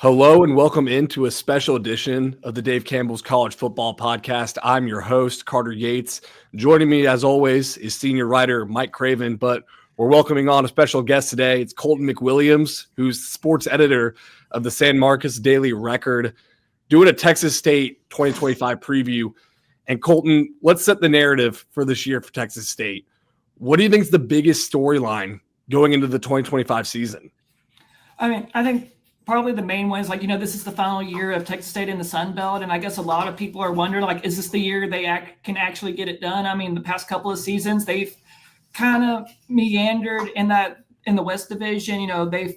Hello and welcome into a special edition of the Dave Campbell's College Football Podcast. I'm your host, Carter Yates. Joining me, as always, is senior writer Mike Craven, but we're welcoming on a special guest today. It's Colton McWilliams, who's sports editor of the San Marcos Daily Record, doing a Texas State 2025 preview. And Colton, let's set the narrative for this year for Texas State. What do you think is the biggest storyline going into the 2025 season? I think probably the main one is this is the final year of Texas State in the Sun Belt. And I guess a lot of people are wondering, is this the year they can actually get it done? The past couple of seasons, they've kind of meandered in the West Division. They've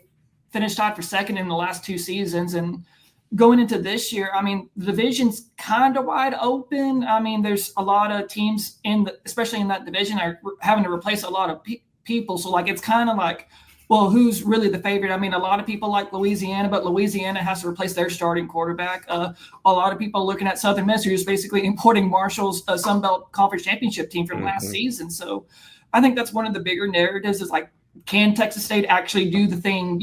finished tied for second in the last two seasons. And going into this year, the division's kind of wide open. There's a lot of teams especially in that division are having to replace a lot of people. So it's kind of well, who's really the favorite? A lot of people like Louisiana, but Louisiana has to replace their starting quarterback. A lot of people are looking at Southern Miss, who's basically importing Marshall's Sun Belt Conference Championship team from last season. So I think that's one of the bigger narratives is can Texas State actually do the thing,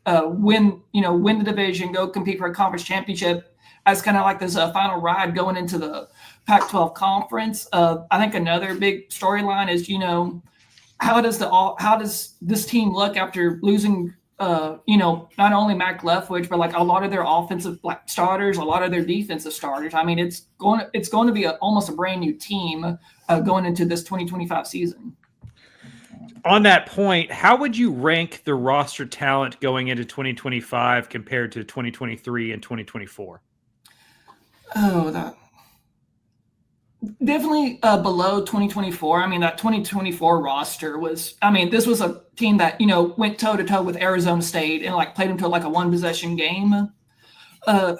win the division, go compete for a conference championship as kind of this final ride going into the Pac-12 conference. I think another big storyline is, how does this team look after losing, not only Mac Leftwich, but a lot of their offensive starters, a lot of their defensive starters. It's going to be almost a brand new team going into this 2025 season. On that point, how would you rank the roster talent going into 2025 compared to 2023 and 2024? Oh, definitely below 2024. That 2024 roster was, this was a team that, went toe to toe with Arizona State and played them to a one possession game. I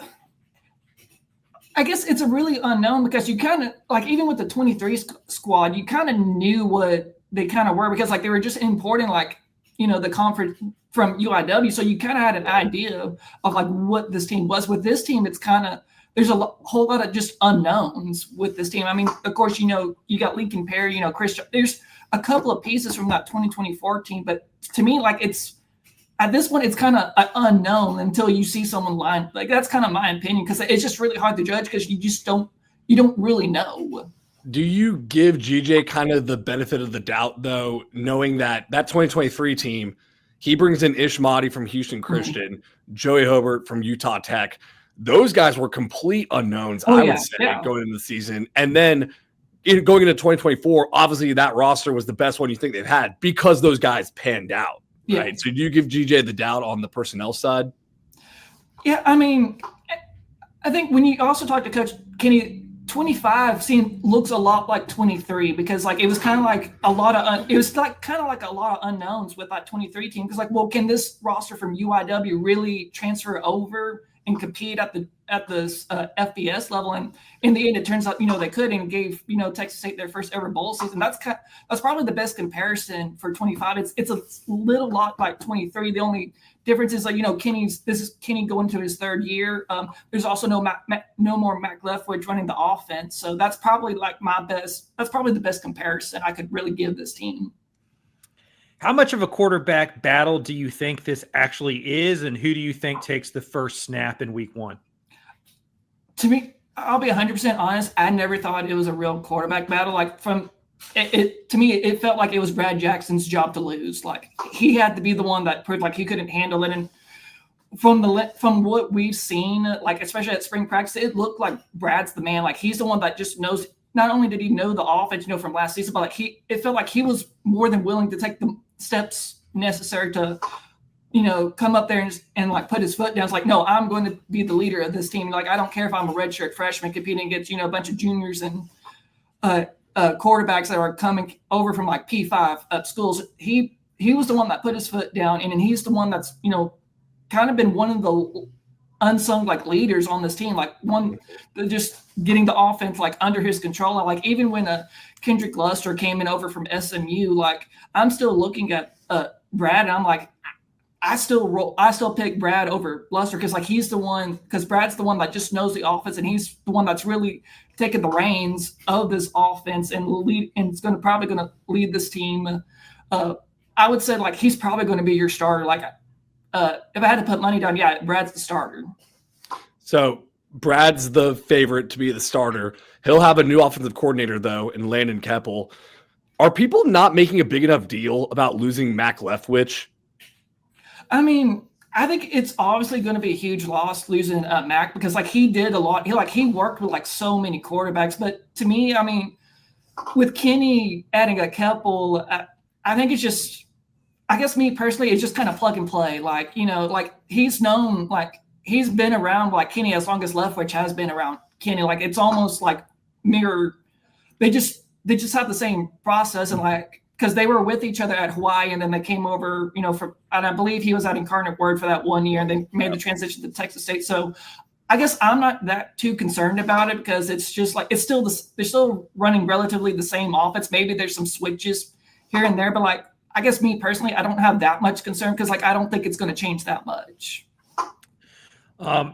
guess it's a really unknown because you kind of even with the 23 squad, you kind of knew what they kind of were because they were just importing the conference from UIW. So you kind of had an idea of what this team was. With this team, it's kind of, there's a whole lot of just unknowns with this team. Of course, you got Lincoln Perry, Chris. There's a couple of pieces from that 2024 team, but to me, it's at this point, it's kind of unknown until you see someone line. That's kind of my opinion because it's just really hard to judge because you don't really know. Do you give GJ kind of the benefit of the doubt though, knowing that 2023 team, he brings in Ish Mahdi from Houston Christian, Joey Hobart from Utah Tech. Those guys were complete unknowns, I would say, going into the season. And then going into 2024, obviously that roster was the best one you think they've had because those guys panned out, right? So do you give GJ the doubt on the personnel side? Yeah, I think when you also talk to Coach Kenny, 25 looks a lot like 23 because it was kind of a lot of a lot of unknowns with that 23 team because can this roster from UIW really transfer over and compete at the FBS level? And in the end, it turns out they could and gave Texas State their first ever bowl season. That's probably the best comparison for 25. It's a little lot like 23. The only difference is this is Kenny going to his third year. There's also no more Mac Leftwich running the offense, so that's probably That's probably the best comparison I could really give this team. How much of a quarterback battle do you think this actually is, and who do you think takes the first snap in week one? To me, I'll be 100% honest. I never thought it was a real quarterback battle. To me, it felt like it was Brad Jackson's job to lose. He had to be the one that proved he couldn't handle it. And from what we've seen, especially at spring practice, it looked like Brad's the man. He's the one that just knows. Not only did he know the offense, from last season, but it felt like he was more than willing to take the steps necessary to, come up there and put his foot down. It's no, I'm going to be the leader of this team. I don't care if I'm a redshirt freshman competing against, a bunch of juniors and quarterbacks that are coming over from P5 schools. He was the one that put his foot down, and he's the one that's, kind of been one of the unsung leaders on this team, one just getting the offense under his control. Even when Kendrick Luster came in over from SMU, I'm still looking at Brad, and I'm I still pick Brad over Luster because he's the one, because Brad's the one that just knows the offense, and he's the one that's really taking the reins of this offense and lead, and it's probably going to lead this team. I would say he's probably going to be your starter. if I had to put money down, yeah, Brad's the starter. So Brad's the favorite to be the starter. He'll have a new offensive coordinator, though, in Landon Keppel. Are people not making a big enough deal about losing Mac Leftwich? I mean, I think it's obviously going to be a huge loss losing Mac because like he did a lot. He worked with like so many quarterbacks. But to me, I mean, with Kenny adding a Keppel, I think it's just, I guess me personally, it's just kind of plug and play. Like, you know, like he's known, like he's been around like Kenny as long as Leftwich has been around Kenny. Like it's almost like mirror. They just have the same process and like, because they were with each other at Hawaii and then they came over, you know, and I believe he was at Incarnate Word for that 1 year and they made the transition to Texas State. So I guess I'm not that too concerned about it because it's just like, it's still they're still running relatively the same offense. Maybe there's some switches here and there, but like, I guess me personally, I don't have that much concern because like, I don't think it's going to change that much.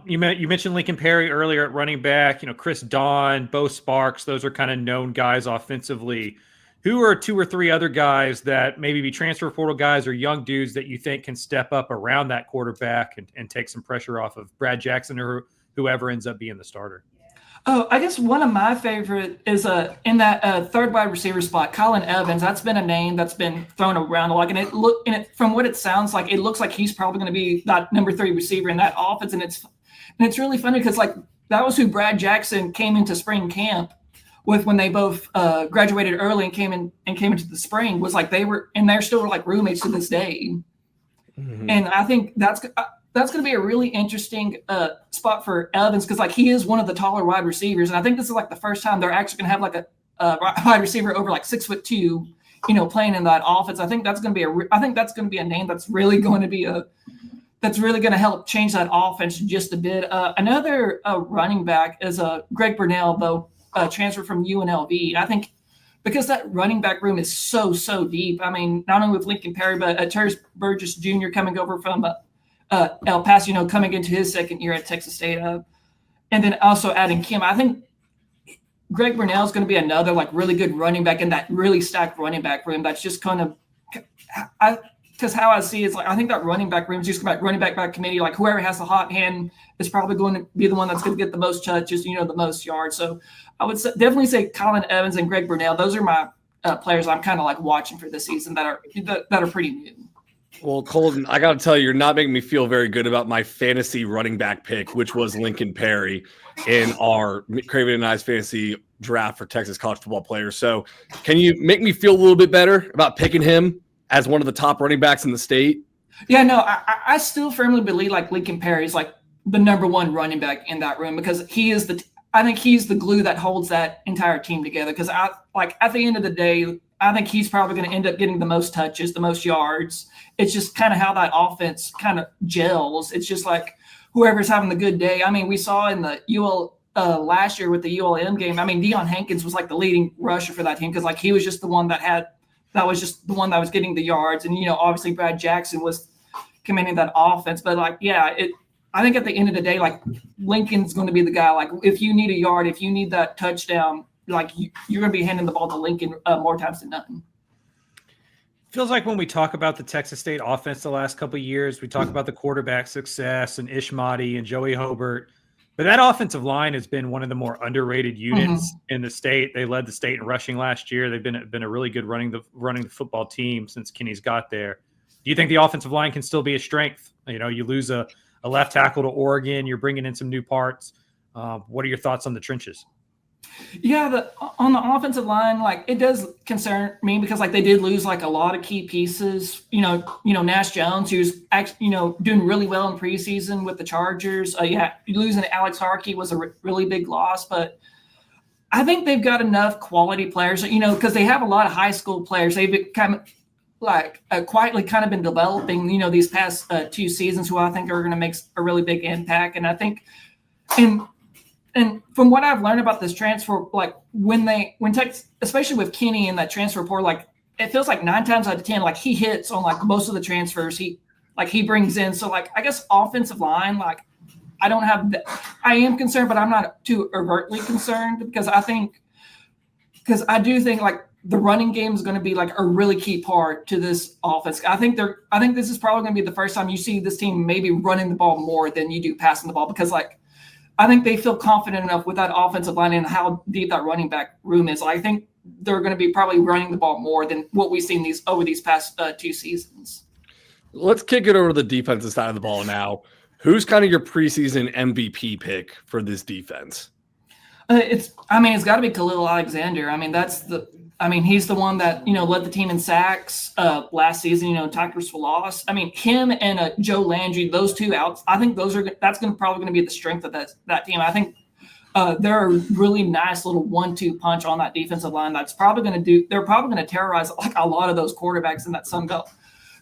You mentioned Lincoln Perry earlier at running back, you know, Chris Don, Bo Sparks, those are kind of known guys offensively. Who are 2 or 3 other guys that maybe be transfer portal guys or young dudes that you think can step up around that quarterback and take some pressure off of Brad Jackson or whoever ends up being the starter? Oh, I guess one of my favorite is in that third wide receiver spot, Colin Evans. That's been a name that's been thrown around a lot, and from what it sounds like, it looks like he's probably going to be that number 3 receiver in that offense. And it's really funny because like that was who Brad Jackson came into spring camp with when they both graduated early and came into the spring. Was like they're still like roommates to this day. Mm-hmm. And I think that's going to be a really interesting spot for Evans because like he is one of the taller wide receivers, and I think this is like the first time they're actually going to have like a wide receiver over like 6'2", you know, playing in that offense. I think that's going to be a name that's really going to help change that offense just a bit. Another running back is Greg Burnell, though, transfer from UNLV. I think because that running back room is so deep. I mean, not only with Lincoln Perry, but Terrence Burgess Jr. coming over from El Paso, you know, coming into his second year at Texas State, and then also adding Kim. I think Greg Burnell is going to be another like really good running back in that really stacked running back room. That's just kind of, because how I see it is like I think that running back room is just about running back committee. Like whoever has the hot hand is probably going to be the one that's going to get the most touches, you know, the most yards. So I would definitely say Colin Evans and Greg Burnell. Those are my players I'm kind of like watching for this season that are pretty new. Well, Colton, I got to tell you, you're not making me feel very good about my fantasy running back pick, which was Lincoln Perry in our Craven and I's fantasy draft for Texas college football players. So can you make me feel a little bit better about picking him as one of the top running backs in the state? Yeah, no, I still firmly believe like Lincoln Perry is like the number 1 running back in that room because I think he's the glue that holds that entire team together. Because at the end of the day, I think he's probably going to end up getting the most touches, the most yards. It's just kind of how that offense kind of gels. It's just like whoever's having the good day. I mean, we saw in the last year with the ULM game. I mean, Deion Hankins was like the leading rusher for that team because like he was just the one that was getting the yards. And, you know, obviously Brad Jackson was commanding that offense. But like, yeah, I think at the end of the day, like Lincoln's going to be the guy. Like if you need a yard, if you need that touchdown, like you're going to be handing the ball to Lincoln more times than none. Feels like when we talk about the Texas State offense the last couple of years, we talk about the quarterback success and Ishmati and Joey Hobart, but that offensive line has been one of the more underrated units in the state. They led the state in rushing last year. They've been a really good running the football team since Kenny's got there. Do you think the offensive line can still be a strength? You know, you lose a left tackle to Oregon, you're bringing in some new parts. What are your thoughts on the trenches? Yeah, on the offensive line, like it does concern me because like they did lose like a lot of key pieces. You know Nash Jones, who's actually doing really well in preseason with the Chargers. Losing Alex Harkey was a really big loss, but I think they've got enough quality players. Because they have a lot of high school players. They've kind of like quietly kind of been developing. These past 2 seasons, who I think are going to make a really big impact. And I think And from what I've learned about this transfer, like when Texas, especially with Kenny in that transfer report, like it feels like 9 times out of 10, like he hits on like most of the transfers he brings in. So like I guess offensive line, like I am concerned, but I'm not too overtly concerned because I think because I do think like the running game is going to be like a really key part to this offense. I think this is probably going to be the first time you see this team maybe running the ball more than you do passing the ball, because like I think they feel confident enough with that offensive line and how deep that running back room is. I think they're going to be probably running the ball more than what we've seen over these past 2 seasons. Let's kick it over to the defensive side of the ball now. Who's kind of your preseason MVP pick for this defense? It's got to be Khalil Alexander. He's the one that, led the team in sacks last season, tackles for loss. Him and Joe Landry, those two outs, I think that's probably going to be the strength of that team. I think they're a really nice little 1-2 punch on that defensive line. They're probably going to terrorize like a lot of those quarterbacks in that Sun Belt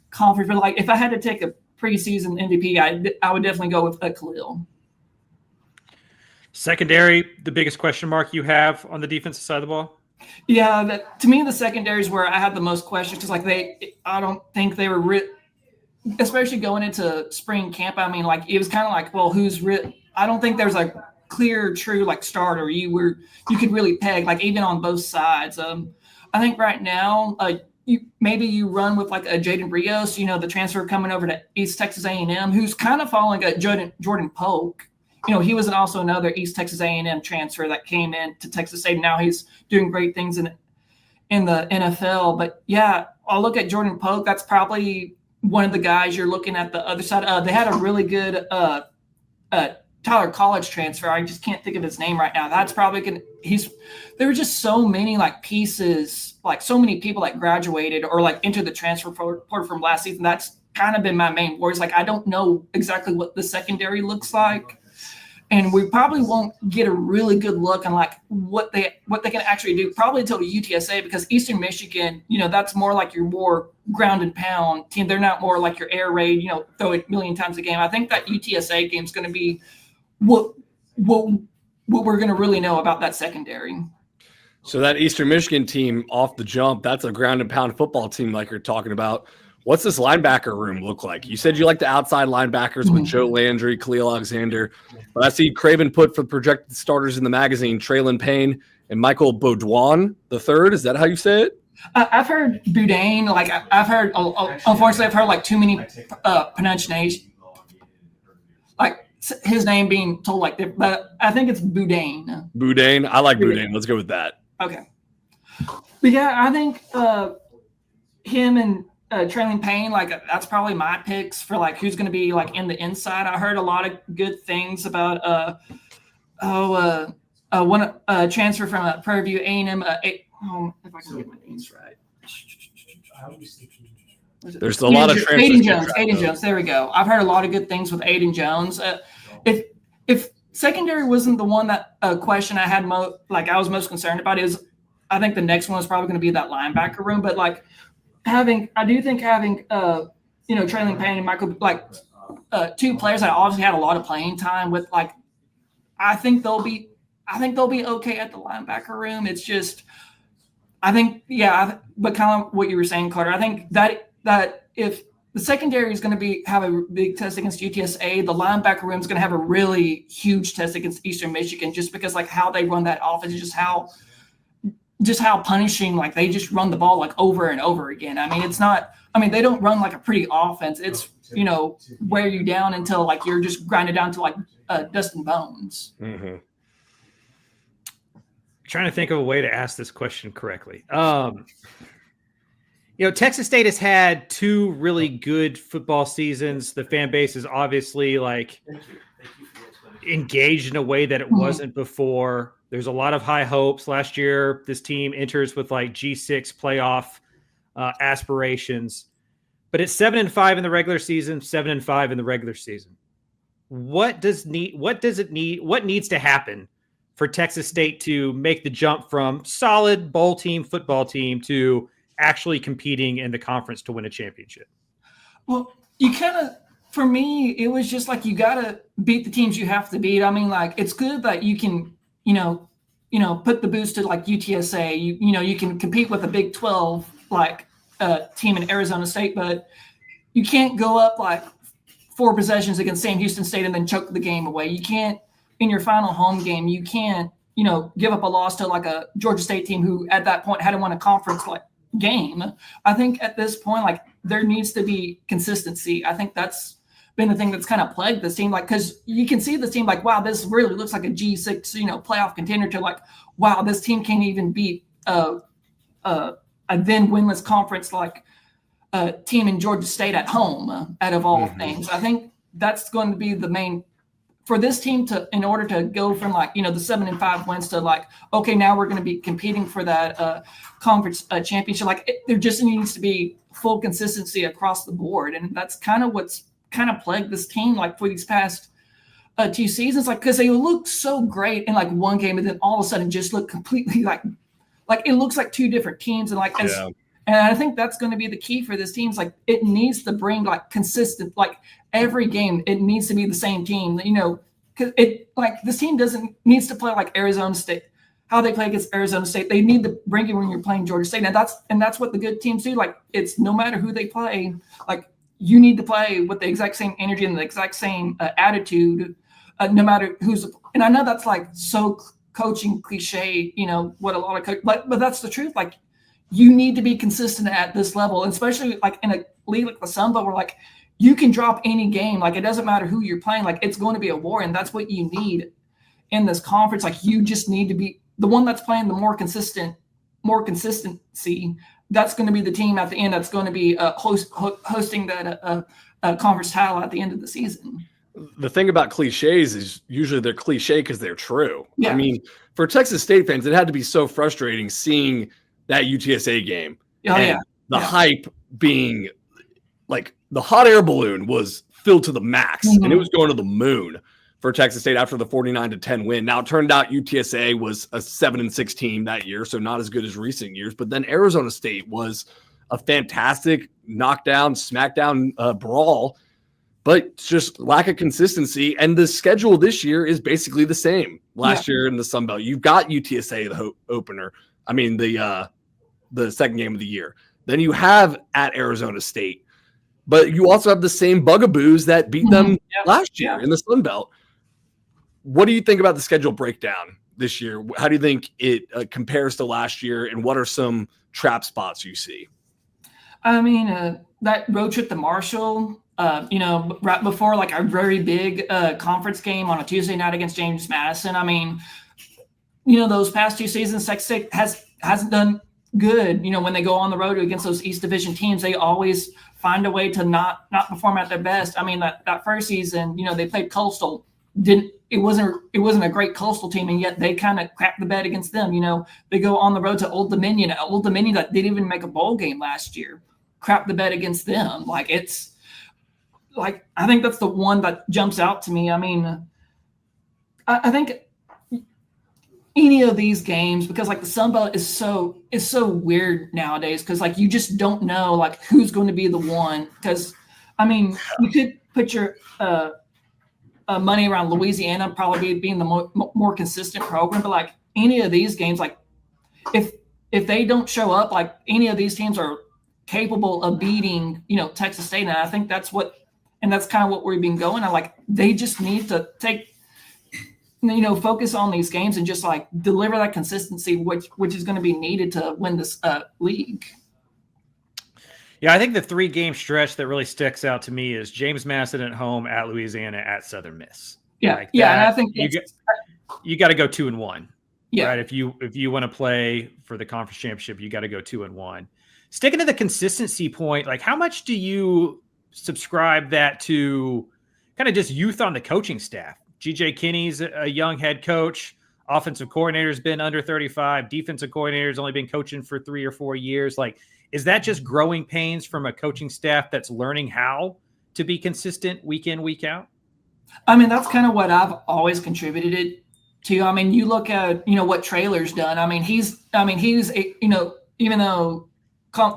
conference. But like, if I had to take a preseason MVP, I would definitely go with Khalil. Secondary, the biggest question mark you have on the defensive side of the ball? Yeah, to me, the secondary is where I had the most questions, because like I don't think they were especially going into spring camp. It was kind of like, well, I don't think there's like clear, true like starter you could really peg, like even on both sides. I think right now, you run with like a Jaden Rios, the transfer coming over to East Texas A&M, who's kind of following a Jordan Polk. He was also another East Texas A&M transfer that came in to Texas State. Now he's doing great things in the NFL. But yeah, I'll look at Jordan Polk. That's probably one of the guys you're looking at the other side. They had a really good Tyler College transfer. I just can't think of his name right now. That's probably there were just so many like pieces, like so many people that graduated or like entered the transfer portal from last season. That's kind of been my main worries. Like I don't know exactly what the secondary looks like. And we probably won't get a really good look on like what they can actually do probably until UTSA, because Eastern Michigan, that's more like your more ground and pound team. They're not more like your air raid, throw it a million times a game. I think that UTSA game is going to be what we're going to really know about that secondary. So that Eastern Michigan team off the jump, that's a ground and pound football team like you're talking about. What's this linebacker room look like? You said you like the outside linebackers with Joe Landry, Khalil Alexander. But I see Craven put for projected starters in the magazine, Traylon Payne and Michael Baudouin III. Is that how you say it? I've heard Boudin. Like I've heard, unfortunately, I've heard like too many pronunciations. Like his name being told like that, but I think it's Boudin. Boudin. I like Boudin. Let's go with that. Okay. But yeah, I think him and Traylon Payne, like that's probably my picks for like who's going to be like in the inside. I heard a lot of good things about one transfer from Prairie View A&M. If I can get my names right. There's a lot of transfers. Aiden Jones. There we go. I've heard a lot of good things with Aiden Jones. If secondary wasn't the one that question I had I was most concerned about, is I think the next one is probably going to be that linebacker room. But like having Traylon Payne and Michael, like two players that obviously had a lot of playing time with, like I think they'll be okay at the linebacker room. It's just but kind of what you were saying, Carter. I think that if the secondary is going to have a big test against UTSA, the linebacker room is going to have a really huge test against Eastern Michigan, just because like how they run that offense, just how punishing, like they just run the ball like over and over again. They don't run like a pretty offense. It's, wear you down until like you're just grinded down to like dust and bones. Mm-hmm. Trying to think of a way to ask this question correctly. Texas State has had 2 really good football seasons. The fan base is obviously like engaged in a way that it wasn't before. There's a lot of high hopes. Last year, this team enters with like G6 playoff aspirations, but it's 7-5 in the regular season, 7-5 in the regular season. What needs to happen for Texas State to make the jump from solid bowl team, football team to actually competing in the conference to win a championship? Well, for me, it was just like, you got to beat the teams you have to beat. It's good that you can, put the boost to like UTSA, you can compete with a Big 12, like team in Arizona State, but you can't go up like 4 possessions against Sam Houston State and then choke the game away. You can't, in your final home game, you can't give up a loss to like a Georgia State team who at that point hadn't won a conference like game. I think at this point, like there needs to be consistency. I think that's been the thing that's kind of plagued this team. Like, cause you can see this team like, wow, this really looks like a G6, playoff contender, to like, wow, this team can't even beat a then winless conference like team in Georgia State at home out of all things. I think that's going to be the main for this team in order to go from like, the 7-5 wins to like, okay, now we're going to be competing for that conference championship. Like there just needs to be full consistency across the board. And that's kind of what's kind of plagued this team like for these past 2 seasons, like, cause they look so great in like one game and then all of a sudden just look completely like it looks like 2 different teams. And like, and I think that's going to be the key for this team. It's like, it needs to bring like consistent, like every game, it needs to be the same team, cause it like this team needs to play like Arizona State, how they play against Arizona State. They need to bring it when you're playing Georgia State. And that's what the good teams do. Like it's no matter who they play, like you need to play with the exact same energy and the exact same attitude, no matter who's, and I know that's like so coaching cliche, what a lot of but that's the truth. Like you need to be consistent at this level, and especially like in a league like the Sun Belt where like you can drop any game. Like it doesn't matter who you're playing. Like it's going to be a war, and that's what you need in this conference. Like you just need to be the one that's playing the more consistency. That's going to be the team at the end. That's going to be hosting that conference title at the end of the season. The thing about cliches is usually they're cliche because they're true. Yeah. I mean, for Texas State fans, it had to be so frustrating seeing that UTSA game. The hype being like the hot air balloon was filled to the max and it was going to the moon for Texas State after the 49-10 win. Now it turned out UTSA was a 7-6 team that year, so not as good as recent years. But then Arizona State was a fantastic knockdown, smackdown brawl, but just lack of consistency. And the schedule this year is basically the same. Last year in the Sun Belt, you've got UTSA, the opener. I mean, the second game of the year. Then you have at Arizona State, but you also have the same bugaboos that beat them last year in the Sun Belt. What do you think about the schedule breakdown this year? How do you think it compares to last year, and what are some trap spots you see? I mean, that road trip to Marshall, right before like a very big conference game on a Tuesday night against James Madison. I mean, those past 2 seasons, Texas State hasn't done good. When they go on the road against those East Division teams, they always find a way to not perform at their best. I mean, that first season, they played Coastal. It wasn't a great Coastal team, and yet they kind of crapped the bed against them. They go on the road to Old Dominion that didn't even make a bowl game last year, crapped the bed against them. Like it's like I think that's the one that jumps out to me. I mean, I think any of these games, because like the Sun Belt is so weird nowadays, because like you just don't know like who's going to be the one. Because I mean, you could put your money around Louisiana probably being the more consistent program, but like any of these games, like if they don't show up, like any of these teams are capable of beating Texas State, and I think that's kind of what we've been going on. Like they just need to focus on these games and just like deliver that consistency, which is going to be needed to win this league. Yeah, I think the 3-game stretch that really sticks out to me is James Madison at home, at Louisiana, at Southern Miss. Yeah, like and I think you got to go 2-1. Yeah, right. If you want to play for the conference championship, you got to go 2-1. Sticking to the consistency point, like how much do you subscribe that to kind of just youth on the coaching staff? GJ Kinney's a young head coach. Offensive coordinator's been under 35. Defensive coordinator's only been coaching for 3 or 4 years. Like, is that just growing pains from a coaching staff that's learning how to be consistent week in, week out? I mean, that's kind of what I've always contributed it to. I mean, you look at, what Traylor's done. I mean, he's even though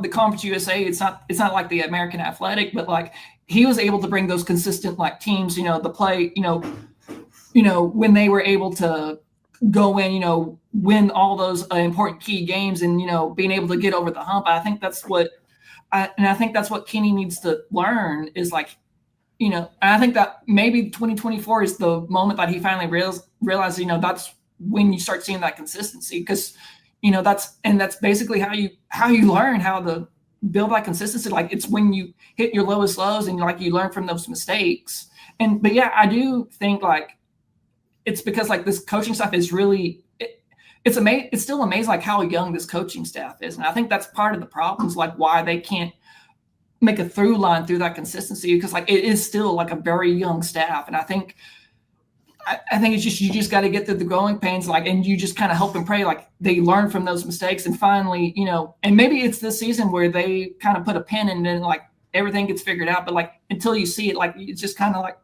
the Conference USA, it's not like the American Athletic, but like he was able to bring those consistent like teams, the play, when they were able to go in, win all those important key games and, being able to get over the hump. I think that's what Kenny needs to learn is like, and I think that maybe 2024 is the moment that he finally realizes, when you start seeing that consistency, because that's basically how you learn how to build that consistency. Like, it's when you hit your lowest lows and you learn from those mistakes. But yeah, I do think like it's because like this coaching staff is really it's amazing. It's still amazing like how young this coaching staff is, and I think that's part of the problems, like why they can't make a through line through that consistency, because like it is still like a very young staff. And I think it's just, you just got to get through the growing pains, like, and you just kind of hope and pray like they learn from those mistakes, and finally, and maybe it's this season where they kind of put a pin in, and then like everything gets figured out. But like until you see it, like it's just kind of like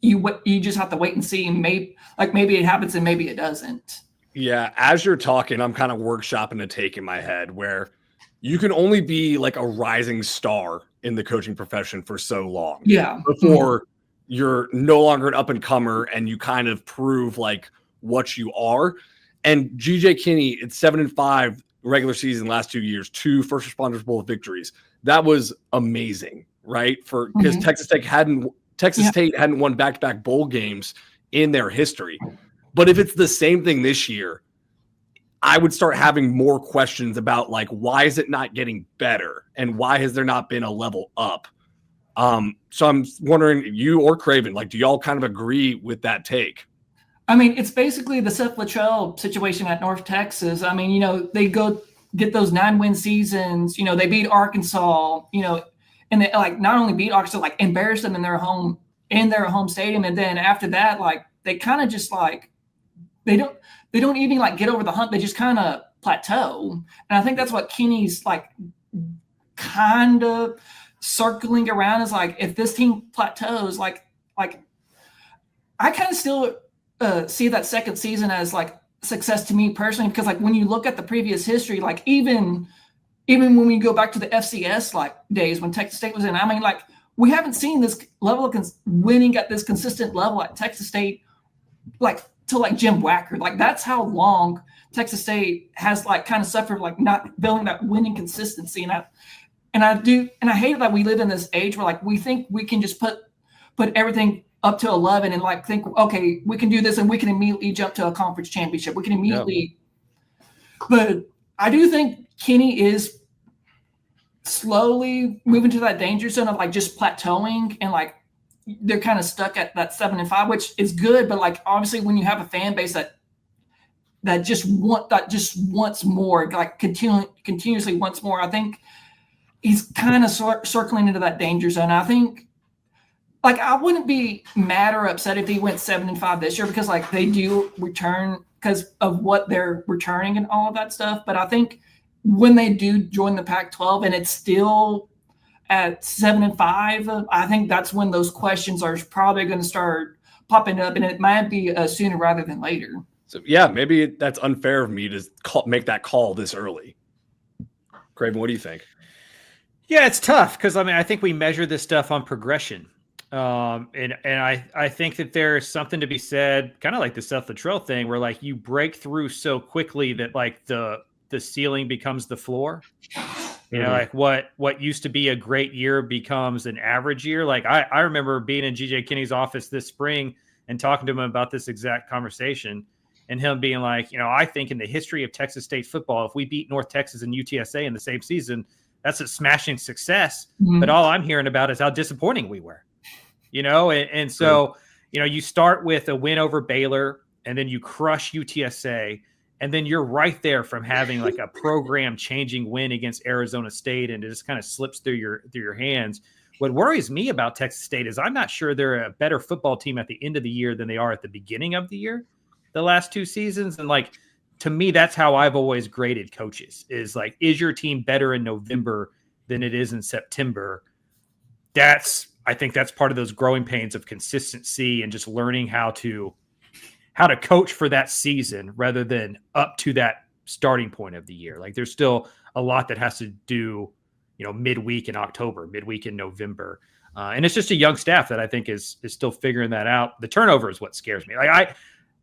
you just have to wait and see, and maybe it happens and maybe it doesn't. Yeah, as you're talking, I'm kind of workshopping a take in my head where you can only be like a rising star in the coaching profession for so long. Yeah. Before you're no longer an up and comer and you kind of prove like what you are. And GJ Kinney, it's 7-5 regular season last 2 years, 2 First Responders Bowl victories. That was amazing, right? Because Texas State hadn't won back-to-back bowl games in their history. But if it's the same thing this year, I would start having more questions about like, why is it not getting better? And why has there not been a level up? So I'm wondering, you or Craven, like, do y'all kind of agree with that take? I mean, it's basically the Seth Luttrell situation at North Texas. I mean, they go get those 9-win seasons, they beat Arkansas, and they like not only beat Arkansas, like embarrass them in their home stadium. And then after that, like they kind of just like, they don't even like get over the hump. They just kind of plateau. And I think that's what Kenny's like kind of circling around, is like, if this team plateaus, like I kind of still see that second season as like success to me personally, because like when you look at the previous history, like even when we go back to the FCS like days when Texas State was in, I mean, like we haven't seen this level of winning at this consistent level at Texas State, like to like Jim Wacker. Like that's how long Texas State has like kind of suffered like not building that winning consistency. And I hate that we live in this age where like we think we can just put everything up to 11 and like think, okay, we can do this and we can immediately jump to a conference championship. We can immediately, but I do think Kenny is slowly moving to that danger zone of like just plateauing, and like they're kind of stuck at that 7-5, which is good. But like, obviously when you have a fan base that just wants more, like continuously wants more, I think he's kind of circling into that danger zone. I think like I wouldn't be mad or upset if he went 7-5 this year, because like they do return because of what they're returning and all of that stuff. But I think when they do join the Pac-12 and it's still at 7-5, I think that's when those questions are probably going to start popping up, and it might be sooner rather than later. So yeah, maybe that's unfair of me to make that call this early. Craven, what do you think? Yeah, it's tough because I mean I think we measure this stuff on progression. And I think that there's something to be said, kind of like the Seth Luttrell thing, where like you break through so quickly that like the ceiling becomes the floor. You know, like what used to be a great year becomes an average year. Like I remember being in GJ Kinney's office this spring and talking to him about this exact conversation, and him being like, I think in the history of Texas State football, if we beat North Texas and UTSA in the same season, that's a smashing success. Mm-hmm. But all I'm hearing about is how disappointing we were. And so, you start with a win over Baylor, and then you crush UTSA, and then you're right there from having like a program changing win against Arizona State, and it just kind of slips through your hands. What worries me about Texas State is I'm not sure they're a better football team at the end of the year than they are at the beginning of the year, the last 2 seasons. And like, to me, that's how I've always graded coaches, is like, is your team better in November than it is in September? I think that's part of those growing pains of consistency and just learning how to coach for that season rather than up to that starting point of the year. Like there's still a lot that has to do, midweek in October, midweek in November. And it's just a young staff that I think is still figuring that out. The turnover is what scares me. Like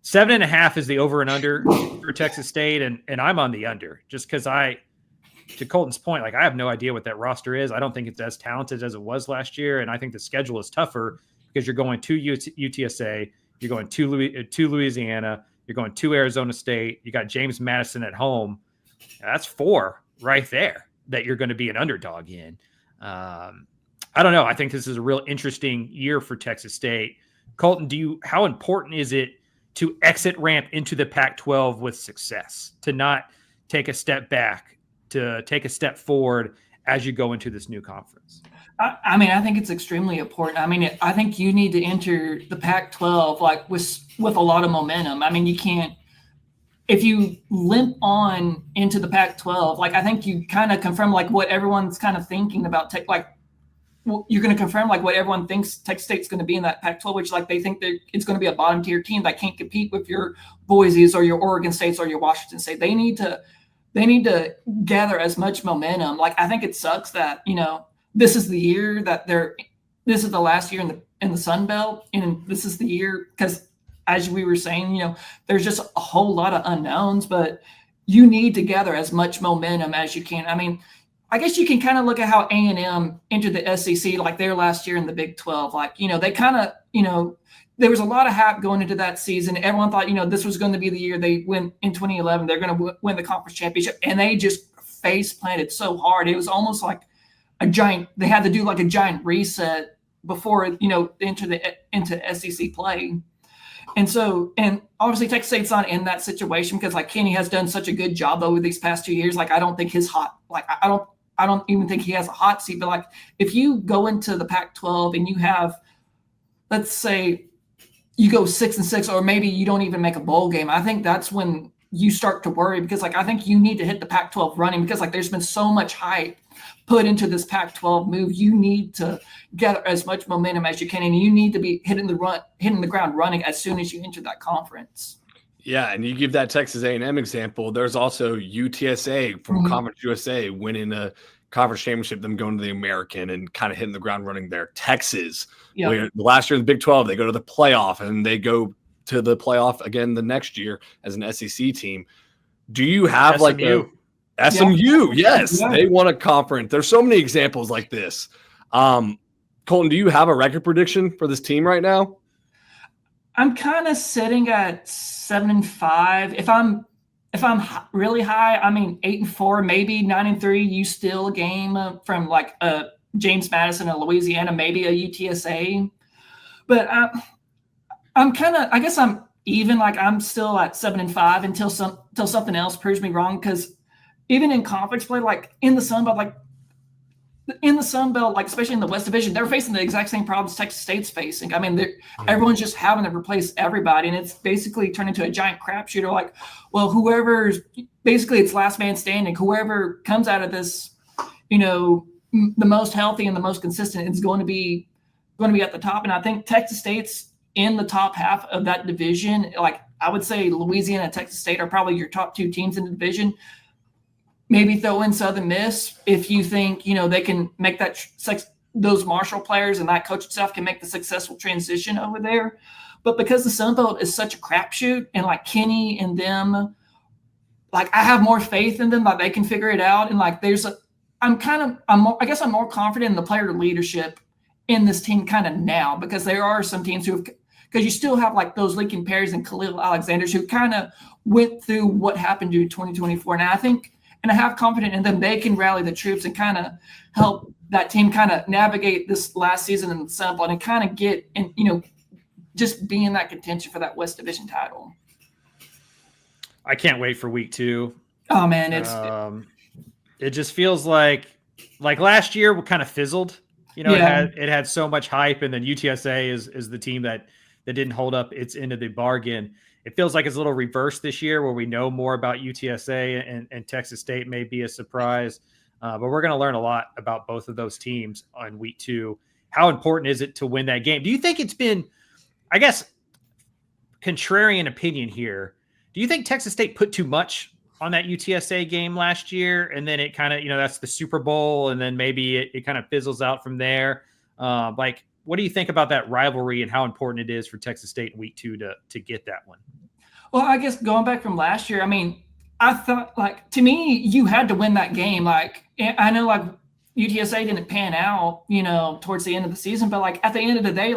7.5 is the over and under for Texas State. And I'm on the under just because to Colton's point, like I have no idea what that roster is. I don't think it's as talented as it was last year. And I think the schedule is tougher because you're going to UTSA, you're going to Louisiana, You're going to Arizona State. You got James Madison at home. That's 4 right there that you're going to be an underdog in. I don't know. I think this is a real interesting year for Texas State. Colton, how important is it to exit ramp into the Pac-12 with success, to not take a step back, to take a step forward as you go into this new conference? I mean, I think it's extremely important. I mean, I think you need to enter the Pac-12 like with a lot of momentum. I mean, you can't, if you limp on into the Pac-12, like I think you kind of confirm like what everyone's kind of thinking about you're going to confirm like what everyone thinks Texas State's going to be in that Pac-12, which like they think that it's going to be a bottom tier team that can't compete with your Boise's or your Oregon States or your Washington State. They need to gather as much momentum. Like I think it sucks that, this is the year that this is the last year in the Sun Belt, and this is the year because as we were saying, there's just a whole lot of unknowns, but you need to gather as much momentum as you can. I mean, I guess you can kind of look at how A&M entered the SEC like their last year in the Big 12. Like, they kind of, there was a lot of hype going into that season. Everyone thought, this was going to be the year they win in 2011. They're going to win the conference championship. And they just face planted so hard. It was almost like they had to do like a giant reset before, into SEC play. And obviously Texas State's not in that situation because like Kenny has done such a good job over these past 2 years. Like, I don't think I don't even think he has a hot seat, but like if you go into the Pac-12 and you have, let's say you go 6-6, or maybe you don't even make a bowl game, I think that's when you start to worry because like I think you need to hit the Pac-12 running because like there's been so much hype put into this Pac-12 move. You need to gather as much momentum as you can, and you need to be hitting the ground running as soon as you enter that conference. Yeah, and you give that Texas A&M example. There's also UTSA from Conference USA winning a conference championship, them going to the American and kind of hitting the ground running there. Texas, last year in the Big 12, they go to the playoff, and they go to the playoff again the next year as an SEC team. Do you have SMU. like a SMU? Yes, they won a conference. There's so many examples like this. Colton, do you have a record prediction for this team right now? I'm kind of sitting at 7-5. If I'm really high, I mean 8-4, maybe 9-3. You steal a game from like James Madison and Louisiana, maybe a UTSA. But I'm kind of, I guess I'm even. Like I'm still at 7-5 until something else proves me wrong. Because even in conference play, like in the Sun Belt, like especially in the West Division, they're facing the exact same problems Texas State's facing. I mean, everyone's just having to replace everybody, and it's basically turned into a giant crapshoot. Like, well, it's last man standing. Whoever comes out of this, the most healthy and the most consistent is going to be at the top. And I think Texas State's in the top half of that division. Like I would say, Louisiana and Texas State are probably your top 2 teams in the division. Maybe throw in Southern Miss if you think, they can make those Marshall players and that coach itself can make the successful transition over there. But because the Sun Belt is such a crapshoot and like Kenny and them, like I have more faith in them that they can figure it out. And like I'm more confident in the player leadership in this team kind of now because there are some teams because you still have like those Lincoln Perrys and Khalil Alexanders who kind of went through what happened in 2024. And I have confidence in them. They can rally the troops and kind of help that team kind of navigate this last season in the Sun Belt and kind of get and just be in that contention for that West Division title. I can't wait for week 2. Oh man, it just feels like last year we kind of fizzled. It had so much hype, and then UTSA is the team that didn't hold up its end of the bargain. It feels like it's a little reverse this year where we know more about UTSA and Texas State may be a surprise. But we're going to learn a lot about both of those teams on week 2. How important is it to win that game? Do you think it's been, I guess, contrarian opinion here, do you think Texas State put too much on that UTSA game last year? And then it kind of, that's the Super Bowl. And then maybe it kind of fizzles out from there. What do you think about that rivalry and how important it is for Texas State in week 2 to get that one? Well, I guess going back from last year, I mean, I thought to me, you had to win that game. I know UTSA didn't pan out, towards the end of the season, but at the end of the day,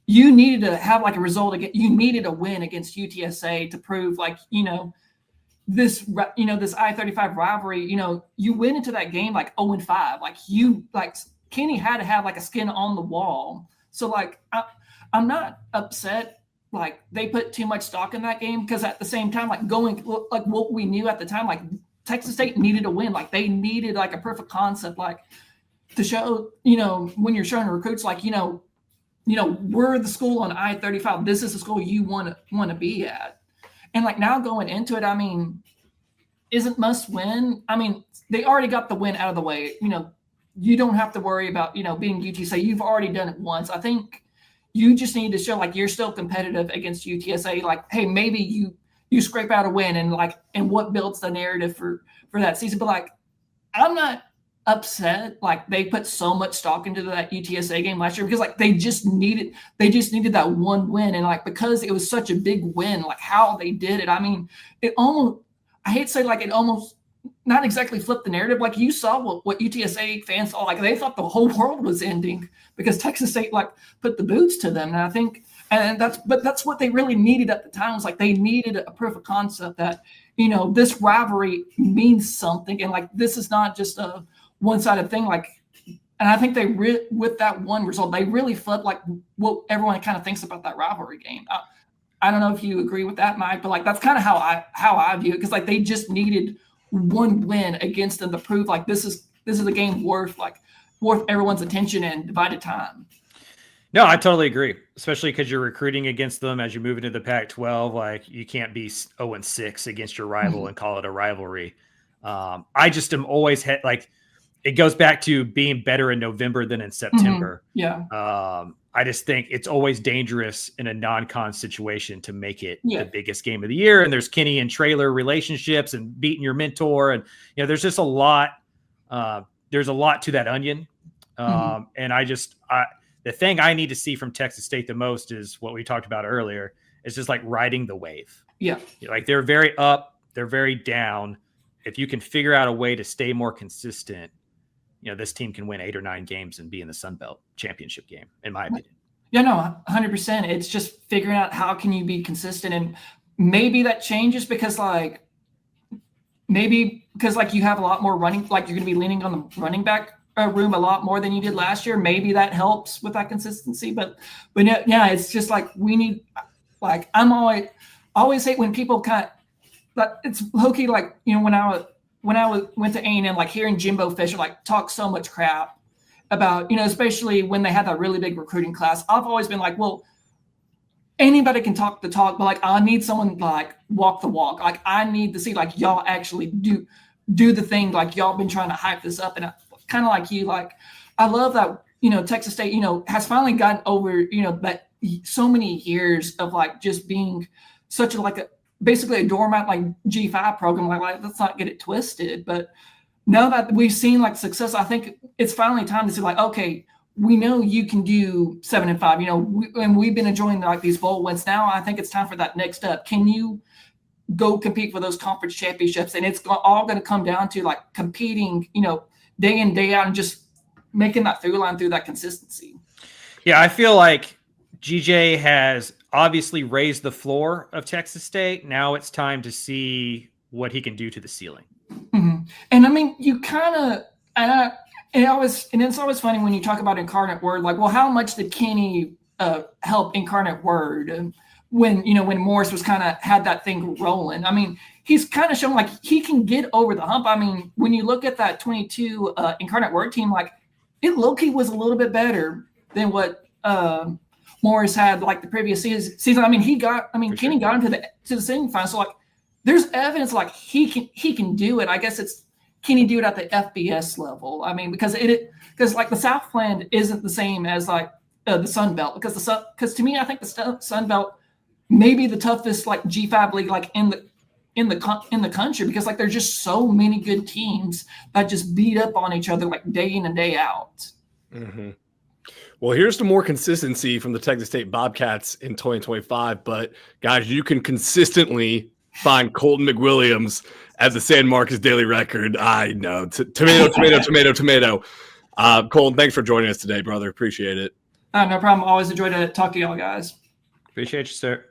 you needed to have like a result against, you needed a win against UTSA to prove like, this I-35 rivalry, you went into that game like 0-5. Like Kenny had to have like a skin on the wall. So like, I'm not upset. Like they put too much stock in that game, because at the same time, like what we knew at the time, like Texas State needed a win. Like they needed like a proof of concept, like to show, when you're showing recruits, like, we're the school on I-35. This is the school you want to be at. And like now going into it, I mean, isn't must win. I mean, they already got the win out of the way. You don't have to worry about, being UTSA. You've already done it once. I think you just need to show like you're still competitive against UTSA. Like, hey, maybe you scrape out a win, and what builds the narrative for that season. But like, I'm not upset. Like they put so much stock into that UTSA game last year, because like they just needed that one win. And like, because it was such a big win, like how they did it. I mean, I hate to say, like, it almost not exactly flipped the narrative. Like you saw what UTSA fans saw, like they thought the whole world was ending because Texas State like put the boots to them. And I think, that's what they really needed at the time, was like they needed a proof of concept that, this rivalry means something. And like, this is not just a one-sided thing. Like, and I think with that one result, they really flipped like what everyone kind of thinks about that rivalry game. I don't know if you agree with that, Mike, but like that's kind of how I view it, because like they just needed one win against them to prove like this is a game worth everyone's attention and divided time. No, I totally agree, especially because you're recruiting against them as you move into the Pac-12. Like you can't be 0-6 against your rival and call it a rivalry. I just am always like, it goes back to being better in November than in September. Yeah. I just think it's always dangerous in a non-con situation to make it the biggest game of the year. And there's Kenny and trailer relationships and beating your mentor. And, there's just a lot. There's a lot to that onion. And the thing I need to see from Texas State the most is what we talked about earlier. It's just like riding the wave. Yeah. Like they're very up, they're very down. If you can figure out a way to stay more consistent, this team can win 8 or 9 games and be in the Sun Belt championship game, in my opinion. Yeah, no, 100%. It's just figuring out how can you be consistent, and maybe that changes because you have a lot more running, like you're going to be leaning on the running back room a lot more than you did last year. Maybe that helps with that consistency, but yeah, it's just like we need, like I always hate when people it's low key, like, when I went to A&M, like hearing Jimbo Fisher like talk so much crap about, especially when they had that really big recruiting class. I've always been like, well, anybody can talk the talk, but like I need someone like walk the walk. Like I need to see like y'all actually do the thing. Like y'all been trying to hype this up, and kind of like you, like I love that Texas State has finally gotten over that so many years of like just being such a basically a doormat like G5 program. Like let's not get it twisted, but now that we've seen like success, I think it's finally time to see like, okay, we know you can do 7-5, and we've been enjoying like these bowl wins. Now I think it's time for that next step. Can you go compete for those conference championships? And it's all going to come down to like competing, day in, day out, and just making that through line through that consistency. Yeah, I feel like GJ has obviously raised the floor of Texas State. Now it's time to see what he can do to the ceiling. Mm-hmm. And I mean, you kind of, and it's always funny when you talk about Incarnate Word, like, well, how much did Kenny help Incarnate Word when Morris was kind of had that thing rolling? I mean, he's kind of shown like he can get over the hump. I mean, when you look at that 22 Incarnate Word team, like it low-key was a little bit better than what Morris had like the previous season. I mean, Kenny got him to the semifinals. So like, there's evidence like he can do it. I guess it's can he do it at the FBS level? I mean, because like the Southland isn't the same as like the Sun Belt, because to me, I think the Sun Belt may be the toughest like G5 league like in the country, because like there's just so many good teams that just beat up on each other like day in and day out. Mm-hmm. Well, here's some more consistency from the Texas State Bobcats in 2025. But guys, you can consistently find Colton McWilliams as the San Marcos daily record. I know. Tomato. Colton, thanks for joining us today, brother. Appreciate it. No problem. Always enjoy to talk to y'all guys. Appreciate you, sir.